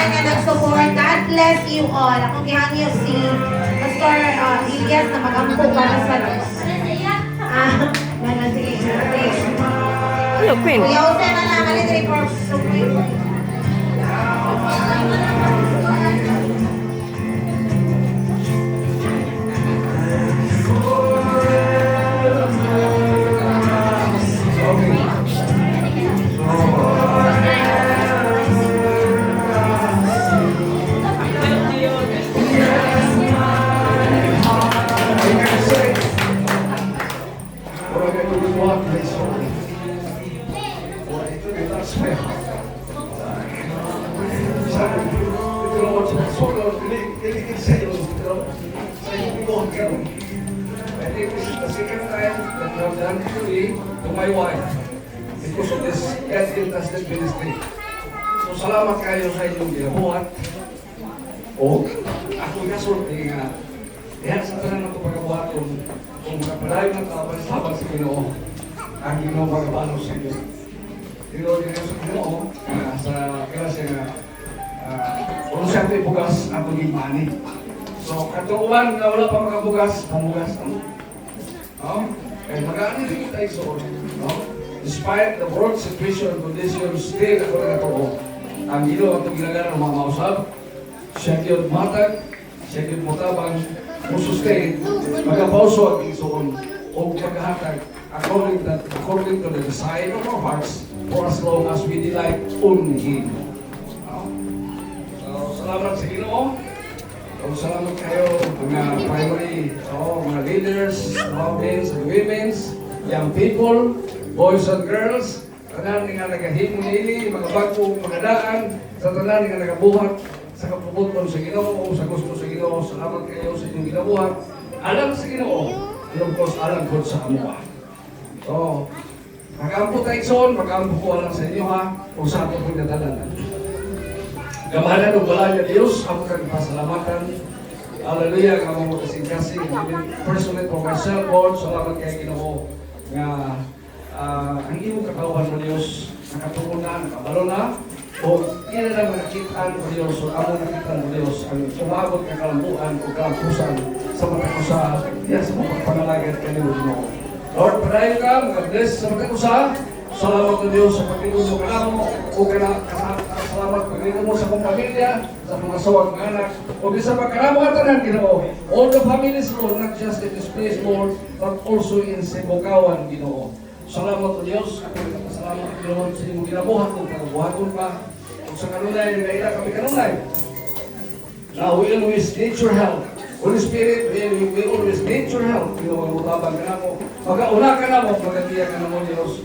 tanan nga nag-support. God bless you all. Akong gihangyo si Pastor Elias na mag-ampo para sa sige. Hello, Queen. Kuya Jose na lang, alin report. To my wife because of this God-entrusted ministry. So salamat kayo sa inyong ginabuhat. O ako kasulti nga diyan sa tanan ng pagkabuhat kung makapadayon ng kapasaban sa Ginoo ang Ginoo magabalo sa inyo. Ginoo sa Ginoo sa klase nga kung siya ito'y bugas ang pag-imani. So katuuan na wala pa makabugas, pamugas ang and mag-aani rin tayo sa no? Despite the world situation and conditions, still ako na ito. Ang Ginoo ang ginagana ng mga mausap, siya yun matag, siya yun mutabang, musustain, magapauso ang isuon, o maghahatag according to the desire of our hearts, for as long as we delight on Him. So, salamat sa Ginoo. Salamat kayo, mga primary, mga leaders, men and women, young people, boys and girls, tanan nga nagahimo nili, mga bagong mga daan, sa tanan nga nagabuhat, sa kapubuton sa Ginoo, sa gusto sa Ginoo, salamat kayo sa inyong ginabuhat. Alam sa Ginoo, and of course, alam ko sa amuha. So, mag-ampo tayo son, mag-ampo ko alam sa inyo ha, kung sa ato kong natalanan. Gamahanan ng wala niya Diyos, ako kang pasalamatan. Hallelujah, ang mga kasing-kasing. Personally for myself, Lord, salamat kay Ginoo nga ang iyong katawan mo Diyos, nakatungo na, nakabalo na, o kaya lang nakitaan mo Diyos, o amo nakitaan mo Diyos, ang umabot ka kalambuan o kalampusan sa mga kusa, yan sa mga panalagay kay Ginoo. Lord, padayon ka, mga bless sa mga kusa, salamat na Diyos sa pagkinom mo kanamo, o salamat pagkinom mo sa kong pamilya, sa mga sawag ng anak, o di sa pagkaramatan ng Ginoo. All the families, Lord, not just in this place, Lord, but also in Sibukawan, Ginoo. Salamat na Diyos, salamat na Ginoo sa inyong ginabuhat kung pagbuhaton pa, kung sa kanunay, nila kami kanunay. Now, we always need your help. Holy Spirit, we always need your help. Ginoo, ang utabang ka na mo. Magkauna ka na mo, magkatiya ka na mo, Diyos.